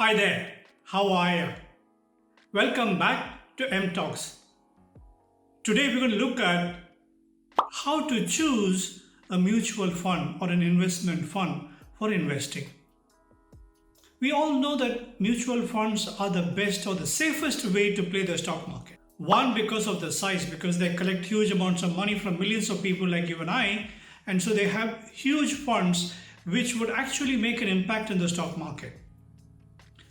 Hi there, how are you? Welcome back to M Talks. Today we're going to look at how to choose a mutual fund or an investment fund for investing. We all know that mutual funds are the best or the safest way to play the stock market. One, because of the size, because they collect huge amounts of money from millions of people like you and I, and so they have huge funds which would actually make an impact in the stock market.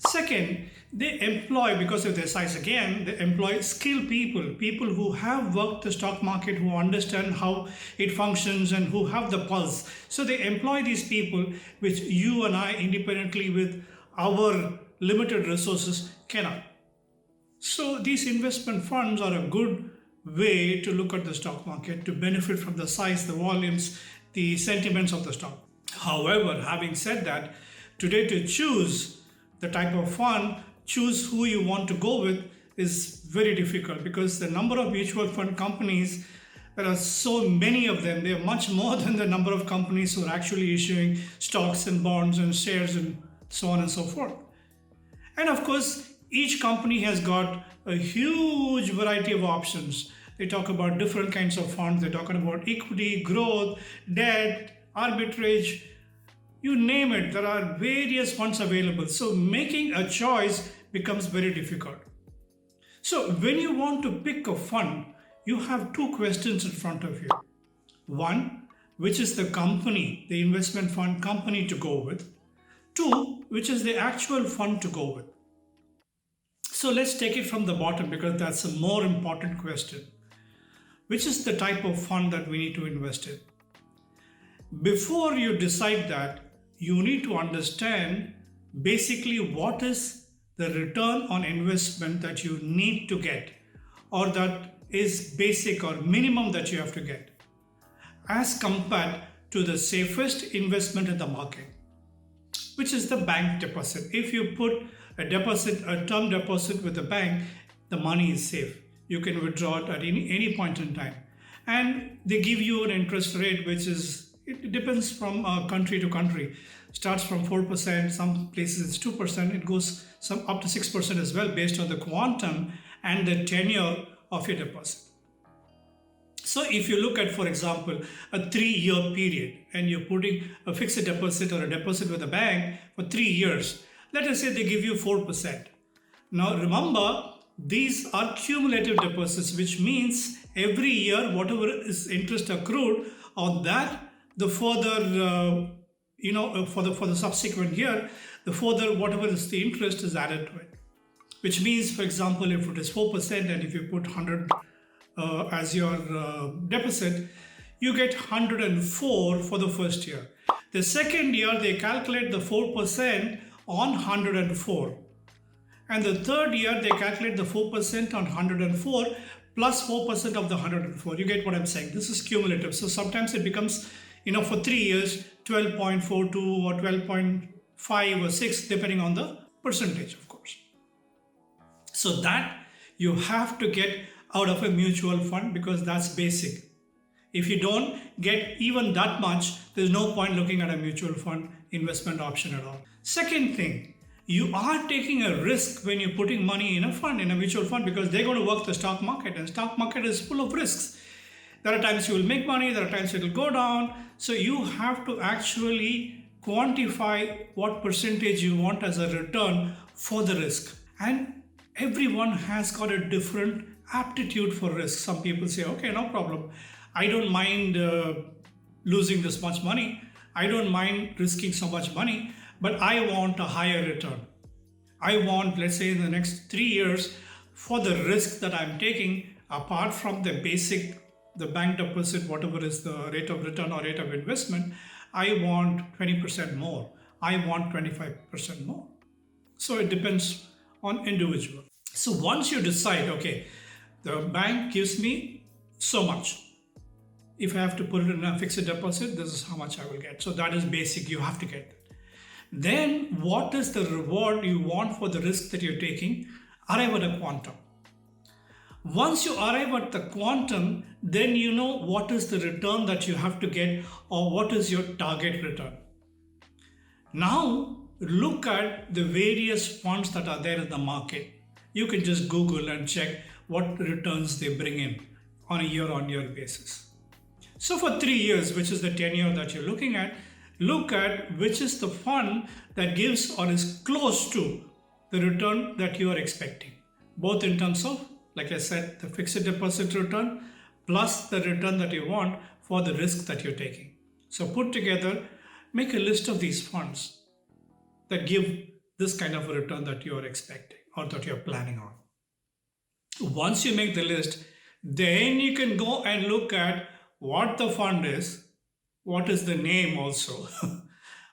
Second, they employ, because of their size again, they employ skilled people, people who have worked the stock market, who understand how it functions and who have the pulse. So they employ these people, which you and I, independently with our limited resources, cannot. So these investment funds are a good way to look at the stock market, to benefit from the size, the volumes, the sentiments of the stock. However, having said that, today to choose the type of fund, choose who you want to go with is very difficult because the number of mutual fund companies, there are so many of them. They are much more than the number of companies who are actually issuing stocks and bonds and shares and so on and so forth. And of course, each company has got a huge variety of options. They talk about different kinds of funds. They're talking about equity, growth, debt, arbitrage, you name it, there are various funds available. So making a choice becomes very difficult. So when you want to pick a fund, you have two questions in front of you. One, which is the company, the investment fund company to go with. Two, which is the actual fund to go with. So let's take it from the bottom because that's a more important question. Which is the type of fund that we need to invest in? Before you decide that, you need to understand basically what is the return on investment that you need to get, or that is basic or minimum that you have to get, as compared to the safest investment in the market, which is the bank deposit. If you put a deposit, a term deposit with the bank, the money is safe. You can withdraw it at any point in time. And they give you an interest rate which is, it depends from country to country. Starts from 4%, some places it's 2%, it goes some up to 6% as well based on the quantum and the tenure of your deposit. So if you look at, for example, a 3-year period and you're putting a fixed deposit or a deposit with a bank for 3 years, let us say they give you 4%. Now remember, these are cumulative deposits, which means every year whatever is interest accrued on that, the further for the subsequent year, the further whatever is the interest is added to it. Which means, for example, if it is 4% and if you put 100 as your deposit, you get 104 for the first year. The second year, they calculate the 4% on 104. And the third year, they calculate the 4% on 104 plus 4% of the 104. You get what I'm saying? This is cumulative. So sometimes it becomes, for 3 years, 12.42 or 12.5 or 6, depending on the percentage, of course. So that you have to get out of a mutual fund because that's basic. If you don't get even that much, there's no point looking at a mutual fund investment option at all. Second thing, you are taking a risk when you're putting money in a fund, in a mutual fund, because they're going to work the stock market, and stock market is full of risks. There are times you will make money, there are times it will go down. So you have to actually quantify what percentage you want as a return for the risk. And everyone has got a different aptitude for risk. Some people say, okay, no problem. I don't mind losing this much money. I don't mind risking so much money, but I want a higher return. I want, let's say in the next 3 years, for the risk that I'm taking, apart from the basic, the bank deposit, whatever is the rate of return or rate of investment, I want 20% more. I want 25% more. So it depends on individual. So once you decide, okay, the bank gives me so much. If I have to put it in a fixed deposit, this is how much I will get. So that is basic, you have to get that. Then what is the reward you want for the risk that you're taking? Arrive at a quantum. Once you arrive at the quantum, then you know what is the return that you have to get or what is your target return. Now, look at the various funds that are there in the market. You can just Google and check what returns they bring in on a year-on-year basis. So for 3 years, which is the tenure that you're looking at, look at which is the fund that gives or is close to the return that you are expecting, both in terms of, like I said, the fixed deposit return plus the return that you want for the risk that you're taking. So put together, make a list of these funds that give this kind of a return that you are expecting or that you're planning on. Once you make the list, then you can go and look at what the fund is, what is the name also,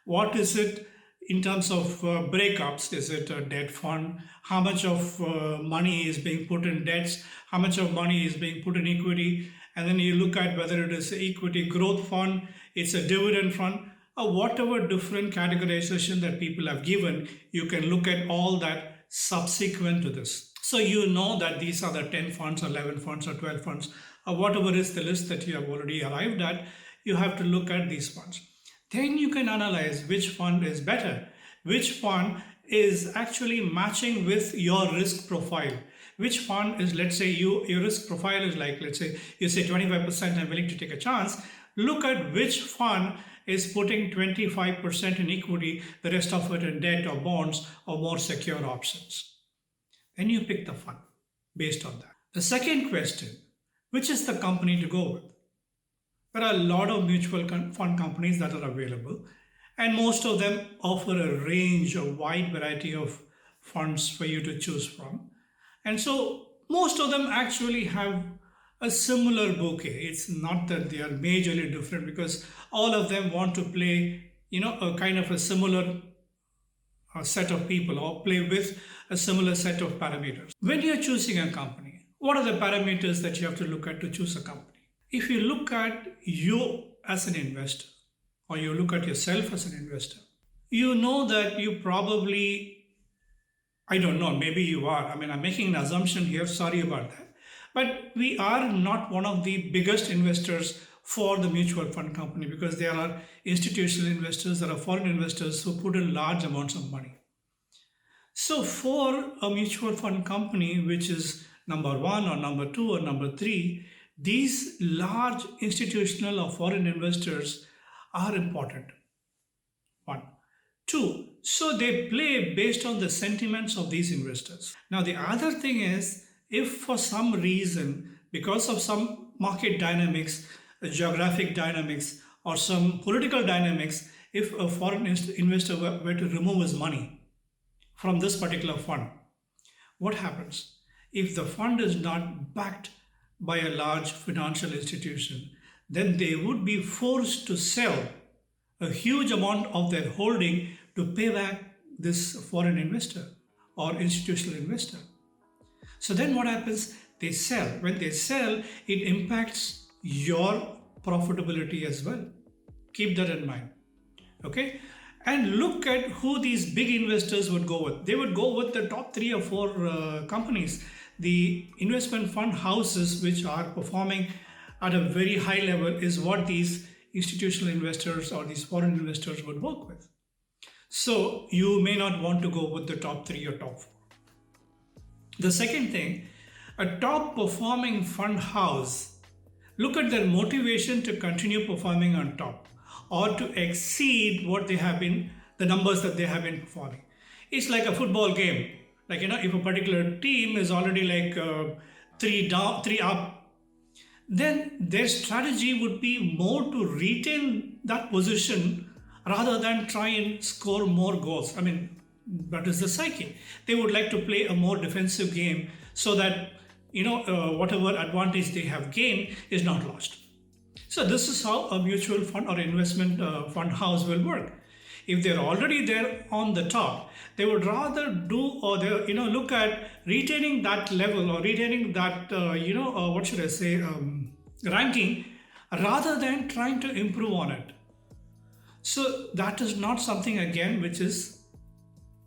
what is it in terms of breakups. Is it a debt fund? How much of money is being put in debts? How much of money is being put in equity? And then you look at whether it is an equity growth fund, it's a dividend fund, or whatever different categorization that people have given. You can look at all that subsequent to this. So you know that these are the 10 funds, 11 funds, or 12 funds, or whatever is the list that you have already arrived at. You have to look at these funds. Then you can analyze which fund is better, which fund is actually matching with your risk profile. Which fund is, let's say your risk profile is like, let's say you say 25% I'm willing to take a chance. Look at which fund is putting 25% in equity, the rest of it in debt or bonds or more secure options. Then you pick the fund based on that. The second question, which is the company to go with? There are a lot of mutual fund companies that are available, and most of them offer a range, a wide variety of funds for you to choose from. And so most of them actually have a similar bouquet. It's not that they are majorly different, because all of them want to play, a kind of a similar set of people, or play with a similar set of parameters. When you're choosing a company, what are the parameters that you have to look at to choose a company? If you look at you as an investor, or you look at yourself as an investor, you know that you probably, I don't know, maybe you are. I'm making an assumption here, sorry about that. But we are not one of the biggest investors for the mutual fund company, because there are institutional investors, there are foreign investors who put in large amounts of money. So for a mutual fund company, which is number one or number two or number three, these large institutional or foreign investors are important. One. Two, so they play based on the sentiments of these investors. Now, the other thing is, if for some reason, because of some market dynamics, geographic dynamics, or some political dynamics, if a foreign investor were to remove his money from this particular fund, what happens? If the fund is not backed by a large financial institution, then they would be forced to sell a huge amount of their holding to pay back this foreign investor or institutional investor. So then what happens? They sell. When they sell, it impacts your profitability as well. Keep that in mind. Okay? And look at who these big investors would go with. They would go with the top 3 or 4 companies, the investment fund houses which are performing at a very high level, is what these institutional investors or these foreign investors would work with. So you may not want to go with the top 3 or top 4. The second thing, a top performing fund house, look at their motivation to continue performing on top or to exceed what they have been, the numbers that they have been performing. It's like a football game. Like, if a particular team is already like 3 down, 3 up, then their strategy would be more to retain that position rather than try and score more goals. That is the psyche. They would like to play a more defensive game so that, whatever advantage they have gained is not lost. So this is how a mutual fund or investment fund house will work. If they're already there on the top, they would rather do, or they look at retaining that level or retaining that ranking, rather than trying to improve on it. So that is not something, again, which is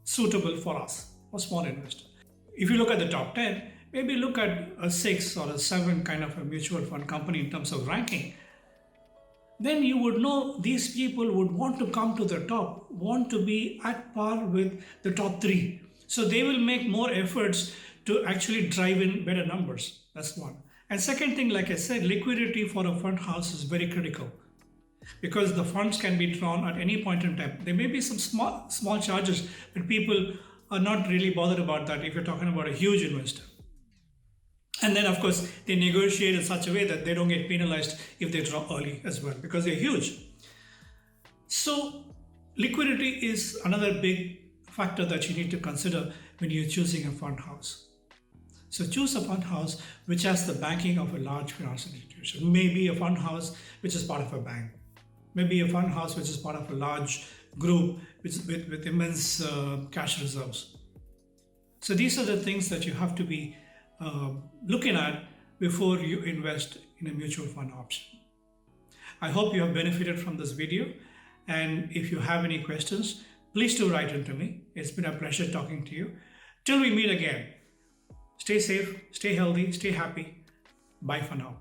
suitable for us, a small investor. If you look at the top 10, maybe look at a 6 or a 7 kind of a mutual fund company in terms of ranking. then you would know these people would want to come to the top, want to be at par with the top three. So they will make more efforts to actually drive in better numbers. That's one. And second thing, like I said, liquidity for a fund house is very critical because the funds can be drawn at any point in time. There may be some small charges, but people are not really bothered about that if you're talking about a huge investor. And then, of course, they negotiate in such a way that they don't get penalized if they draw early as well because they're huge. So, liquidity is another big factor that you need to consider when you're choosing a fund house. So, choose a fund house which has the backing of a large financial institution. Maybe a fund house which is part of a bank. Maybe a fund house which is part of a large group with immense cash reserves. So, these are the things that you have to be looking at before you invest in a mutual fund option. I hope you have benefited from this video, and if you have any questions, please do write into me. It's been a pleasure talking to you. Till we meet again, stay safe, stay healthy, stay happy. Bye for now.